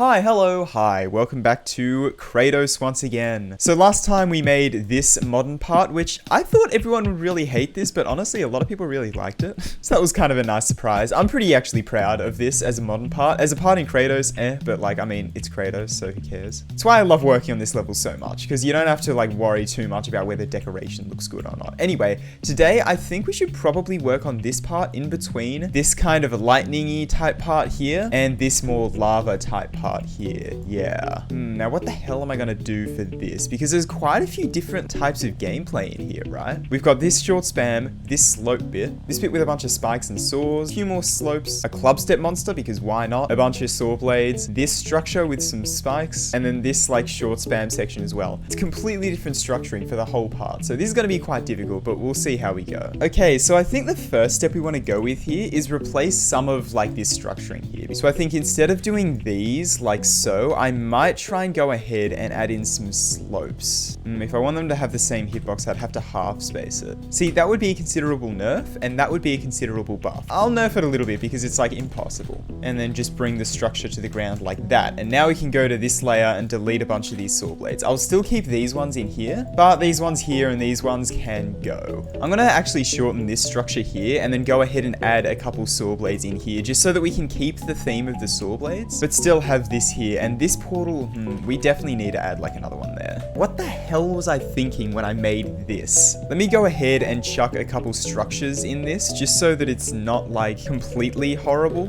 Hi, hello, hi, welcome back to Kratos once again. So last time we made this modern part, which I thought everyone would really hate this, but honestly a lot of people really liked it. So that was kind of a nice surprise. I'm pretty actually proud of this as a modern part. As a part in Kratos, but like, I mean, it's Kratos, so who cares? That's why I love working on this level so much, because you don't have to like worry too much about whether decoration looks good or not. Anyway, today I think we should probably work on this part in between this kind of a lightning-y type part here and this more lava type part here. Yeah. Now what the hell am I gonna do for this? Because there's quite a few different types of gameplay in here, right? We've got this short spam, this slope bit, this bit with a bunch of spikes and saws, a few more slopes, a club step monster because why not, a bunch of saw blades, this structure with some spikes, and then this like short spam section as well. It's completely different structuring for the whole part. So this is gonna be quite difficult, but we'll see how we go. Okay, so I think the first step we want to go with here is replace some of like this structuring here. So I think instead of doing these like so, I might try and go ahead and add in some slopes. If I want them to have the same hitbox, I'd have to half space it. See, that would be a considerable nerf, and that would be a considerable buff. I'll nerf it a little bit because it's like impossible. And then just bring the structure to the ground like that. And now we can go to this layer and delete a bunch of these saw blades. I'll still keep these ones in here, but these ones here and these ones can go. I'm gonna actually shorten this structure here and then go ahead and add a couple saw blades in here just so that we can keep the theme of the saw blades, but still have this here. And this portal, we definitely need to add like another one there. What the hell was I thinking when I made this? Let me go ahead and chuck a couple structures in this just so that it's not like completely horrible.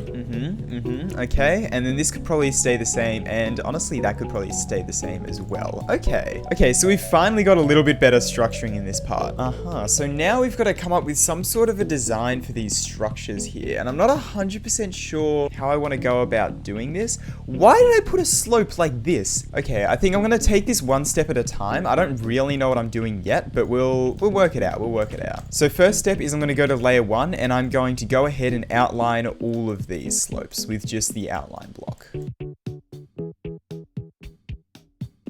Okay, and then this could probably stay the same, and honestly that could probably stay the same as well. Okay, so we've finally got a little bit better structuring in this part. So now we've got to come up with some sort of a design for these structures here, and I'm not 100% sure how I want to go about doing this. Why did I put a slope like this? Okay, I think I'm gonna take this one step at a time. I don't really know what I'm doing yet, but we'll work it out. So first step is I'm gonna go to layer 1 and I'm going to go ahead and outline all of these slopes with just the outline block.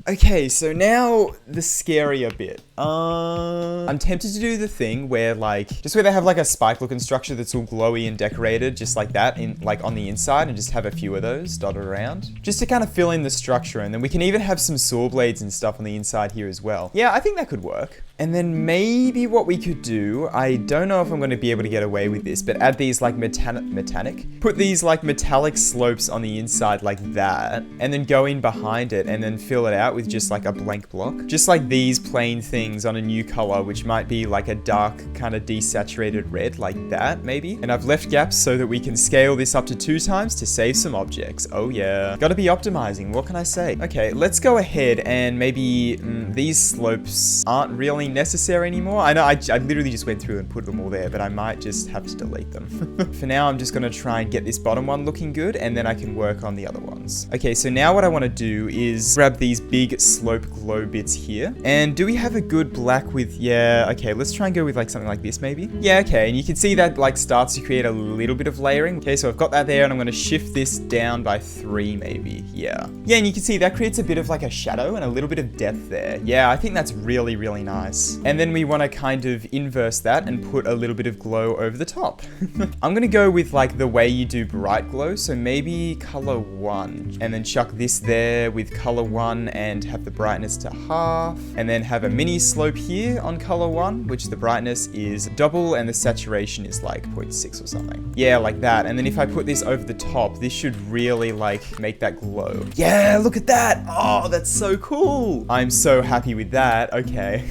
Okay, so now the scarier bit. I'm tempted to do the thing where like, just where they have like a spike looking structure that's all glowy and decorated, just like that, in like on the inside, and just have a few of those dotted around. Just to kind of fill in the structure, and then we can even have some saw blades and stuff on the inside here as well. Yeah, I think that could work. And then maybe what we could do, I don't know if I'm going to be able to get away with this, but add these like put these like metallic slopes on the inside like that, and then go in behind it and then fill it out with just like a blank block. Just like these plain things on a new color, which might be like a dark kind of desaturated red like that maybe. And I've left gaps so that we can scale this up to 2 times to save some objects. Oh yeah. Gotta be optimizing, what can I say? Okay, let's go ahead and maybe these slopes aren't really necessary anymore. I know I literally just went through and put them all there, but I might just have to delete them. For now, I'm just gonna try and get this bottom one looking good, and then I can work on the other ones. Okay, so now what I want to do is grab these big slope glow bits here. And do we have a good black with, yeah, okay, let's try and go with like something like this maybe. Yeah, okay, and you can see that like starts to create a little bit of layering. Okay, so I've got that there, and I'm gonna shift this down by 3 maybe. Yeah, and you can see that creates a bit of like a shadow and a little bit of depth there. Yeah, I think that's really, really nice. And then we want to kind of inverse that and put a little bit of glow over the top. I'm gonna go with like the way you do bright glow, so maybe color 1, and then chuck this there with color 1 and have the brightness to half, and then have a mini slope here on color 1, which the brightness is double and the saturation is like 0.6 or something. Yeah, like that. And then if I put this over the top, this should really like make that glow. Yeah, look at that. Oh, that's so cool. I'm so happy with that. Okay.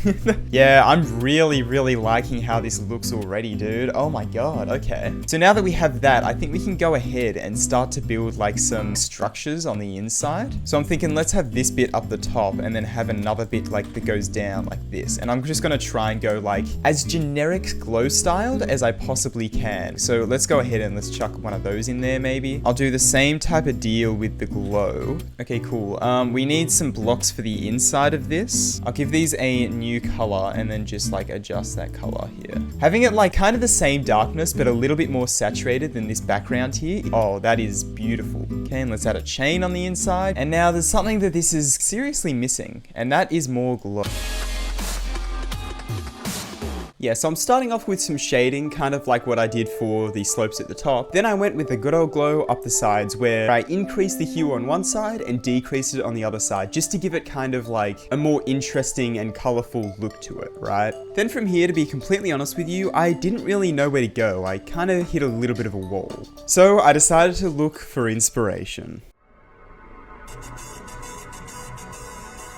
Yeah, I'm really, really liking how this looks already, dude. Oh my god, okay. So now that we have that, I think we can go ahead and start to build like some structures on the inside. So I'm thinking let's have this bit up the top and then have another bit like that goes down like this. And I'm just gonna try and go like as generic glow styled as I possibly can. So let's go ahead and let's chuck one of those in there maybe. I'll do the same type of deal with the glow. Okay, cool. We need some blocks for the inside of this. I'll give these a new color and then just like adjust that color here. Having it like kind of the same darkness but a little bit more saturated than this background here. Oh, that is beautiful. Okay, and let's add a chain on the inside. And now there's something that this is seriously missing, and that is more glow. Yeah, so I'm starting off with some shading, kind of like what I did for the slopes at the top. Then I went with the good old glow up the sides, where I increased the hue on one side and decreased it on the other side, just to give it kind of like a more interesting and colorful look to it, right? Then from here, to be completely honest with you, I didn't really know where to go. I kind of hit a little bit of a wall. So I decided to look for inspiration.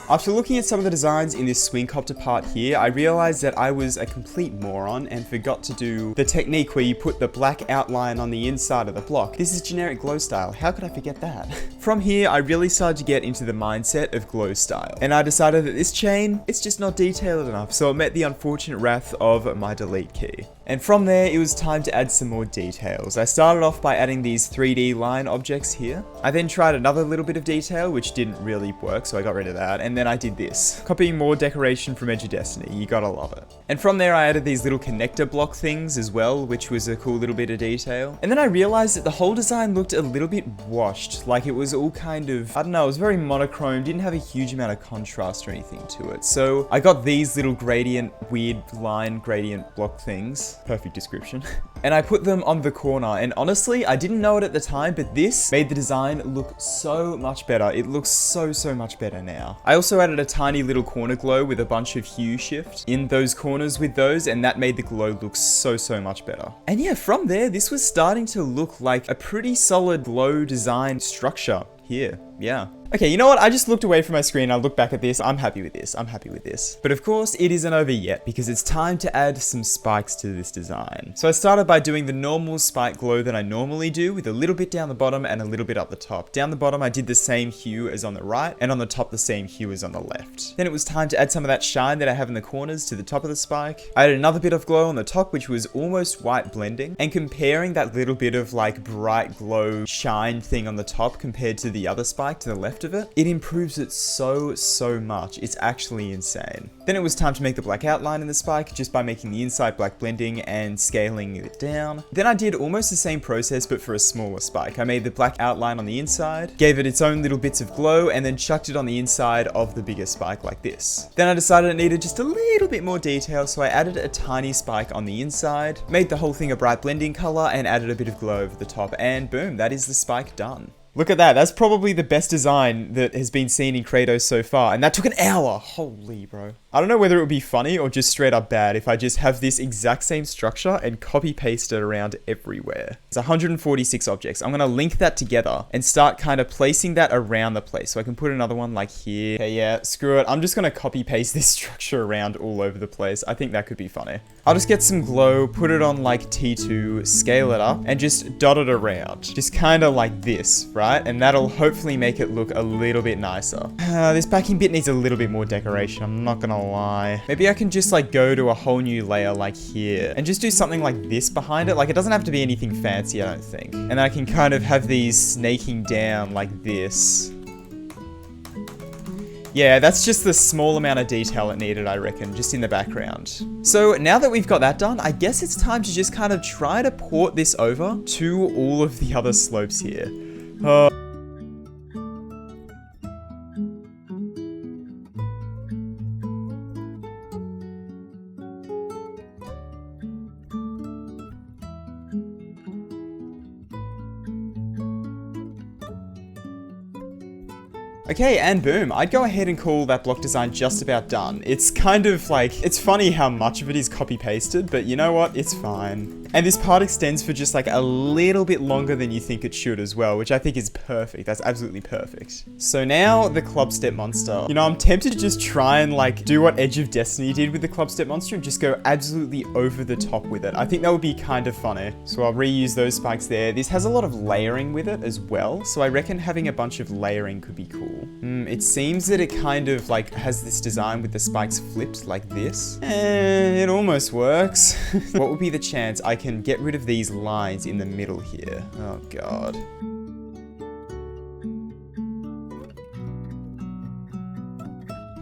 After looking at some of the designs in this swing copter part here, I realized that I was a complete moron and forgot to do the technique where you put the black outline on the inside of the block. This is generic glow style. How could I forget that? From here, I really started to get into the mindset of glow style, and I decided that this chain, it's just not detailed enough, so it met the unfortunate wrath of my delete key. And from there, it was time to add some more details. I started off by adding these 3D line objects here. I then tried another little bit of detail, which didn't really work, so I got rid of that. And then I did this. Copying more decoration from Edge of Destiny, you gotta love it. And from there, I added these little connector block things as well, which was a cool little bit of detail. And then I realized that the whole design looked a little bit washed, like it was all kind of, I don't know, it was very monochrome, didn't have a huge amount of contrast or anything to it. So I got these little gradient, weird line gradient block things. Perfect description. And I put them on the corner, and honestly, I didn't know it at the time, but this made the design look so much better. It looks so much better now. I also added a tiny little corner glow with a bunch of hue shift in those corners with those, and that made the glow look so much better. And yeah, from there, this was starting to look like a pretty solid glow design structure here. Yeah. Okay, you know what? I just looked away from my screen. I looked back at this. I'm happy with this. I'm happy with this. But of course, it isn't over yet because it's time to add some spikes to this design. So I started by doing the normal spike glow that I normally do with a little bit down the bottom and a little bit up the top. Down the bottom, I did the same hue as on the right, and on the top, the same hue as on the left. Then it was time to add some of that shine that I have in the corners to the top of the spike. I added another bit of glow on the top, which was almost white blending, and comparing that little bit of like bright glow shine thing on the top compared to the other spike to the left of it, it improves it so much. It's actually insane. Then it was time to make the black outline in the spike just by making the inside black blending and scaling it down. Then I did almost the same process but for a smaller spike. I made the black outline on the inside, gave it its own little bits of glow, and then chucked it on the inside of the bigger spike like this. Then I decided it needed just a little bit more detail, so I added a tiny spike on the inside, made the whole thing a bright blending color, and added a bit of glow over the top, and boom, that is the spike done. Look at that. That's probably the best design that has been seen in Kratos so far. And that took an hour. Holy bro. I don't know whether it would be funny or just straight up bad if I just have this exact same structure and copy paste it around everywhere. It's 146 objects. I'm going to link that together and start kind of placing that around the place. So I can put another one like here. Okay, yeah, screw it. I'm just going to copy paste this structure around all over the place. I think that could be funny. I'll just get some glow, put it on like T2, scale it up, and just dot it around. Just kind of like this, right? And that'll hopefully make it look a little bit nicer. This backing bit needs a little bit more decoration. I'm not gonna lie. Maybe I can just like go to a whole new layer like here and just do something like this behind it. Like it doesn't have to be anything fancy, I don't think. And I can kind of have these snaking down like this. Yeah, that's just the small amount of detail it needed, I reckon, just in the background. So now that we've got that done, I guess it's time to just kind of try to port this over to all of the other slopes here. Okay, and boom, I'd go ahead and call that block design just about done. It's kind of like, it's funny how much of it is copy pasted, but you know what, it's fine. And this part extends for just like a little bit longer than you think it should as well, which I think is perfect. That's absolutely perfect. So now the club step monster. You know, I'm tempted to just try and like do what Edge of Destiny did with the club step monster and just go absolutely over the top with it. I think that would be kind of funny. So I'll reuse those spikes there. This has a lot of layering with it as well, so I reckon having a bunch of layering could be cool. It seems that it kind of like has this design with the spikes flipped like this. And it almost works. What would be the chance I can get rid of these lines in the middle here? Oh god.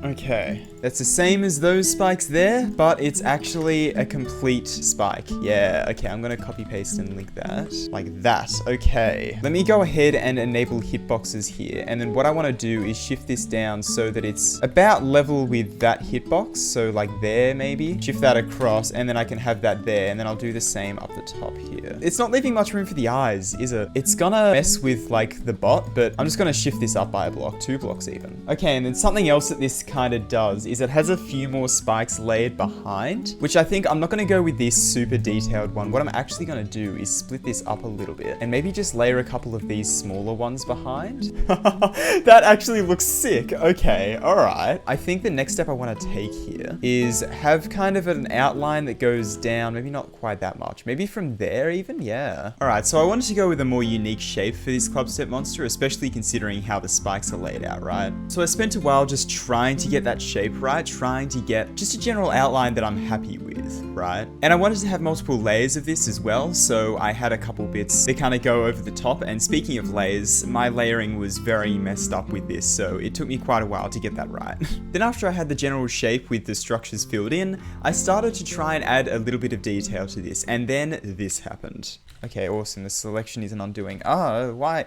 Okay, that's the same as those spikes there, but it's actually a complete spike. Yeah, okay, I'm gonna copy paste and link that like that. Okay, let me go ahead and enable hitboxes here. And then what I wanna do is shift this down so that it's about level with that hitbox. So like there maybe, shift that across and then I can have that there. And then I'll do the same up the top here. It's not leaving much room for the eyes, is it? It's gonna mess with like the bot, but I'm just gonna shift this up by a block, 2 blocks even. Okay, and then something else that this kind of does is it has a few more spikes layered behind, which I think I'm not going to go with this super detailed one. What I'm actually going to do is split this up a little bit and maybe just layer a couple of these smaller ones behind. That actually looks sick. Okay, all right. I think the next step I want to take here is have kind of an outline that goes down, maybe not quite that much, maybe from there even, yeah. All right, so I wanted to go with a more unique shape for this club step monster, especially considering how the spikes are laid out, right? So I spent a while just trying to get that shape right, trying to get just a general outline that I'm happy with, right? And I wanted to have multiple layers of this as well, so I had a couple bits that kind of go over the top. And speaking of layers, my layering was very messed up with this, so it took me quite a while to get that right. Then after I had the general shape with the structures filled in, I started to try and add a little bit of detail to this, and then this happened. Okay, awesome, the selection is an undoing. Why?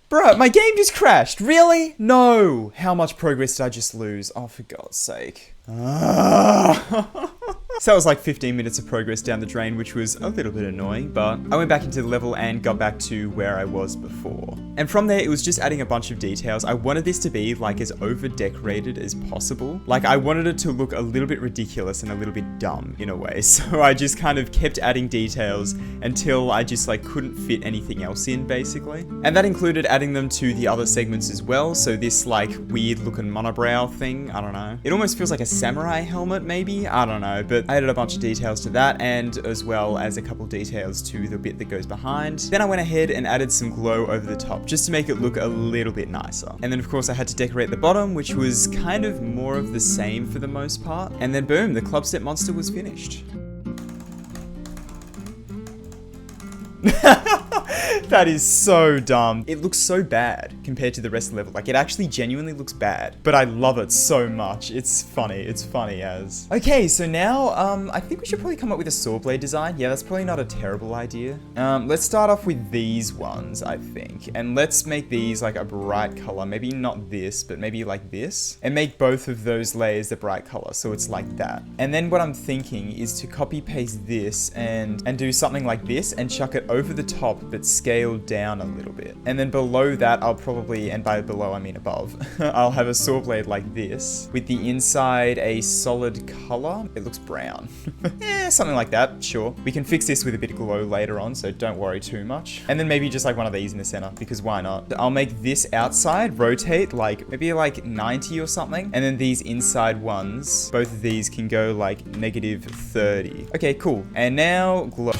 Bruh, my game just crashed. Really? No. How much progress did I just lose? Oh, for God's sake. So that was like 15 minutes of progress down the drain, which was a little bit annoying, but I went back into the level and got back to where I was before. And from there, it was just adding a bunch of details. I wanted this to be like as over-decorated as possible. Like I wanted it to look a little bit ridiculous and a little bit dumb in a way. So I just kind of kept adding details until I just like couldn't fit anything else in basically. And that included adding them to the other segments as well. So this like weird looking monobrow thing, I don't know. It almost feels like a samurai helmet maybe, I don't know, but I added a bunch of details to that and as well as a couple details to the bit that goes behind. Then I went ahead and added some glow over the top just to make it look a little bit nicer. And then of course I had to decorate the bottom, which was kind of more of the same for the most part. And then boom, the club step monster was finished. That is so dumb. It looks so bad compared to the rest of the level. Like, it actually genuinely looks bad, but I love it so much. It's funny. It's funny as. Okay, so now, I think we should probably come up with a saw blade design. Yeah, that's probably not a terrible idea. Let's start off with these ones, I think. And let's make these like a bright color. Maybe not this, but maybe like this. And make both of those layers a bright color, so it's like that. And then what I'm thinking is to copy paste this and do something like this and chuck it over the top, but scale down a little bit. And then below that, I'll probably, and by below I mean above, I'll have a saw blade like this with the inside a solid color. It looks brown. Yeah, something like that, sure. We can fix this with a bit of glow later on, so don't worry too much. And then maybe just like one of these in the center, because why not? I'll make this outside rotate like maybe like 90 or something. And then these inside ones, both of these can go like -30. Okay, cool. And now glow.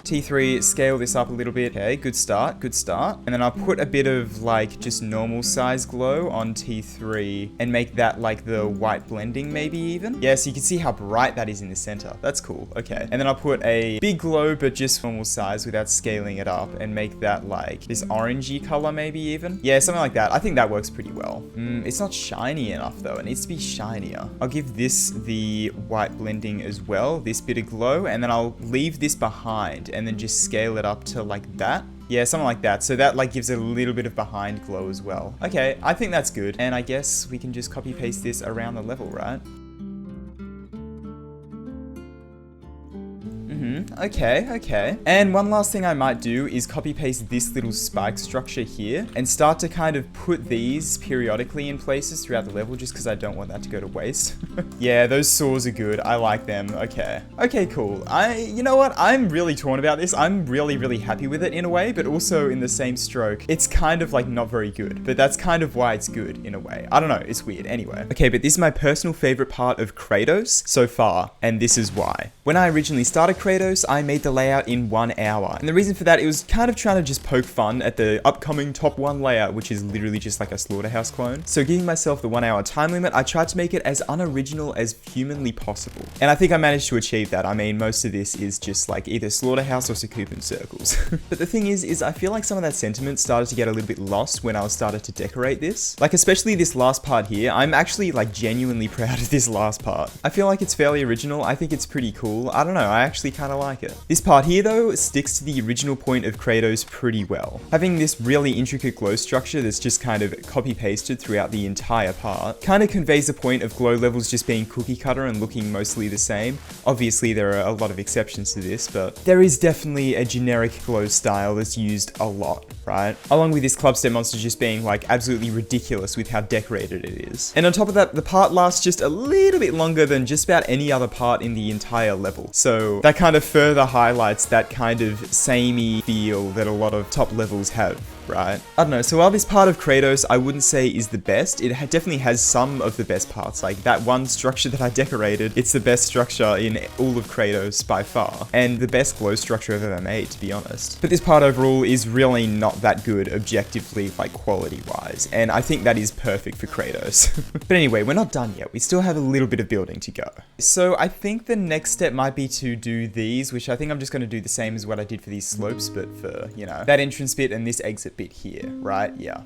T3, scale this up a little bit. Okay, good start, good start. And then I'll put a bit of like just normal size glow on T3 and make that like the white blending maybe even. Yeah, so you can see how bright that is in the center. That's cool, okay. And then I'll put a big glow, but just normal size without scaling it up and make that like this orangey color maybe even. Yeah, something like that. I think that works pretty well. It's not shiny enough though. It needs to be shinier. I'll give this the white blending as well, this bit of glow, and then I'll leave this behind and then just scale it up to like that. Yeah, something like that. So that like gives a little bit of behind glow as well. Okay, I think that's good. And I guess we can just copy paste this around the level, right? Okay. And one last thing I might do is copy paste this little spike structure here and start to kind of put these periodically in places throughout the level just because I don't want that to go to waste. Yeah, those saws are good. I like them. Okay, cool. You know what? I'm really torn about this. I'm really happy with it in a way, but also in the same stroke, it's kind of like not very good, but that's kind of why it's good in a way. I don't know. It's weird. Anyway. Okay, but this is my personal favorite part of Kratos so far, and this is why. When I originally started Kratos, Kratos, I made the layout in 1 hour. And the reason for that, it was kind of trying to just poke fun at the upcoming top 1 layout, which is literally just like a slaughterhouse clone. So giving myself the 1 hour time limit, I tried to make it as unoriginal as humanly possible. And I think I managed to achieve that. I mean, most of this is just like either slaughterhouse or Sakupin circles. But the thing is I feel like some of that sentiment started to get a little bit lost when I started to decorate this. Like, especially this last part here, I'm actually like genuinely proud of this last part. I feel like it's fairly original. I think it's pretty cool. I don't know, I actually kind of like it. This part here though sticks to the original point of Kratos pretty well. Having this really intricate glow structure that's just kind of copy pasted throughout the entire part kind of conveys the point of glow levels just being cookie cutter and looking mostly the same. Obviously there are a lot of exceptions to this, but there is definitely a generic glow style that's used a lot, right? Along with this club step monster just being like absolutely ridiculous with how decorated it is. And on top of that, the part lasts just a little bit longer than just about any other part in the entire level. So that kind of further highlights that kind of samey feel that a lot of top levels have, right? I don't know, so while this part of Kratos I wouldn't say is the best, it definitely has some of the best parts. Like that one structure that I decorated, it's the best structure in all of Kratos by far, and the best glow structure I've ever made, to be honest. But this part overall is really not that good objectively, like quality wise, and I think that is perfect for Kratos. But anyway, we're not done yet, we still have a little bit of building to go. So I think the next step might be to do these, which I think I'm just going to do the same as what I did for these slopes, but for, you know, that entrance bit and this exit bit here, right? Yeah.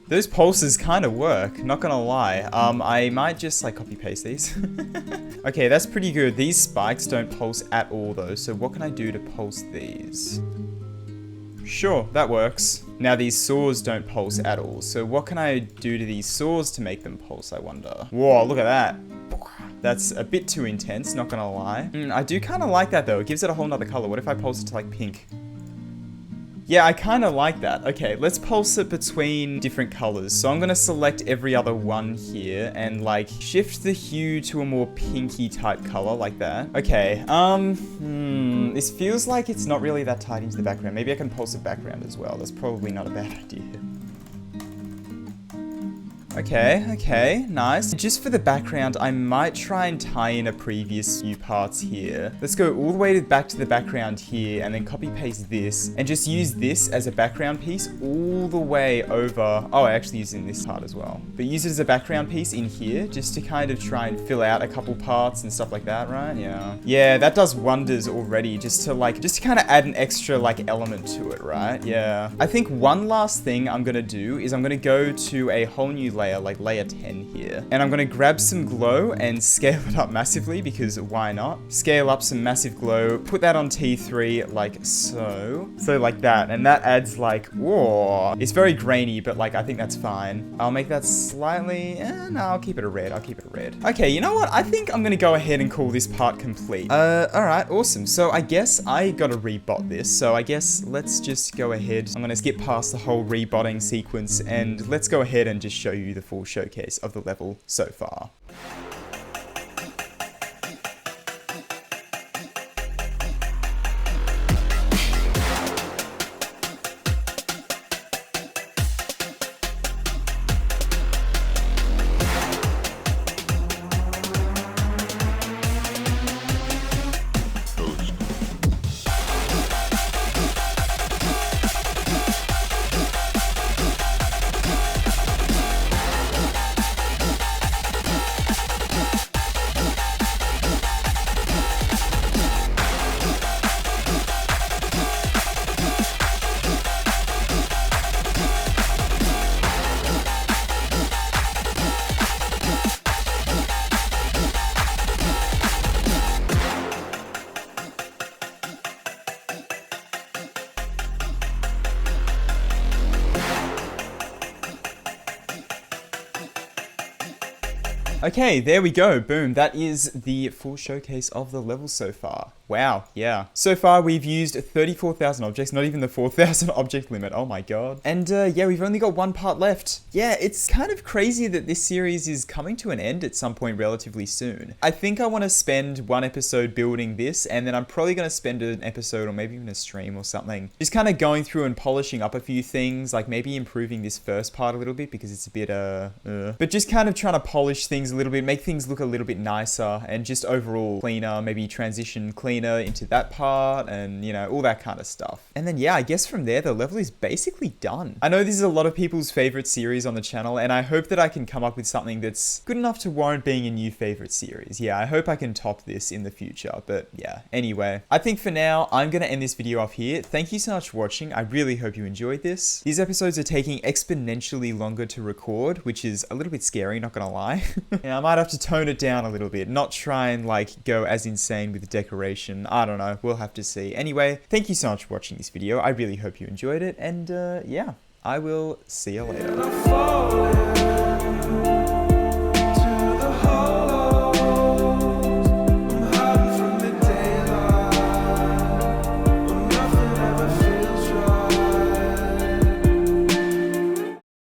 Those pulses kind of work, not gonna lie. I might just like copy paste these. Okay, that's pretty good. These spikes don't pulse at all though, so what can I do to pulse these? Sure, that works. Now these saws don't pulse at all, so what can I do to these saws to make them pulse, I wonder? Whoa, look at that. That's a bit too intense, not gonna lie. I do kind of like that though, it gives it a whole nother color. What if I pulse it to like pink? Yeah, I kind of like that. Okay, let's pulse it between different colors. So I'm going to select every other one here and like shift the hue to a more pinky type color like that. Okay, this feels like it's not really that tied into the background. Maybe I can pulse the background as well. That's probably not a bad idea. Okay, nice. Just for the background, I might try and tie in a previous few parts here. Let's go all the way back to the background here and then copy paste this and just use this as a background piece all the way over. Oh, I actually used it in this part as well. But use it as a background piece in here just to kind of try and fill out a couple parts and stuff like that, right? Yeah. Yeah, that does wonders already just to kind of add an extra like element to it, right? Yeah. I think one last thing I'm gonna do is I'm gonna go to a whole new layer, like layer 10 here. And I'm gonna grab some glow and scale it up massively because why not? Scale up some massive glow, put that on T3 like so. So like that, and that adds like, whoa. It's very grainy, but like I think that's fine. I'll make that slightly, no, I'll keep it a red, Okay, you know what? I think I'm gonna go ahead and call this part complete. Alright, awesome. So I guess I gotta rebot this. So I guess let's just go ahead. I'm gonna skip past the whole rebotting sequence and let's go ahead and just show you the full showcase of the level so far. Okay, there we go. Boom. That is the full showcase of the level so far. Wow, yeah. So far, we've used 34,000 objects, not even the 4,000 object limit. Oh my god. And yeah, we've only got one part left. Yeah, it's kind of crazy that this series is coming to an end at some point relatively soon. I think I want to spend one episode building this, and then I'm probably going to spend an episode or maybe even a stream or something, just kind of going through and polishing up a few things, like maybe improving this first part a little bit because it's a bit, but just kind of trying to polish things a little bit, make things look a little bit nicer, and just overall cleaner, maybe transition cleaner into that part, and you know, all that kind of stuff. And then yeah, I guess from there the level is basically done. I know this is a lot of people's favorite series on the channel, and I hope that I can come up with something that's good enough to warrant being a new favorite series. Yeah, I hope I can top this in the future, but yeah. Anyway, I think for now I'm gonna end this video off here. Thank you so much for watching. I really hope you enjoyed this. These episodes are taking exponentially longer to record, which is a little bit scary, not gonna lie. Yeah, I might have to tone it down a little bit, not try and like go as insane with the decoration. I don't know, we'll have to see. Anyway, thank you so much for watching this video. I really hope you enjoyed it, and yeah, I will see you later.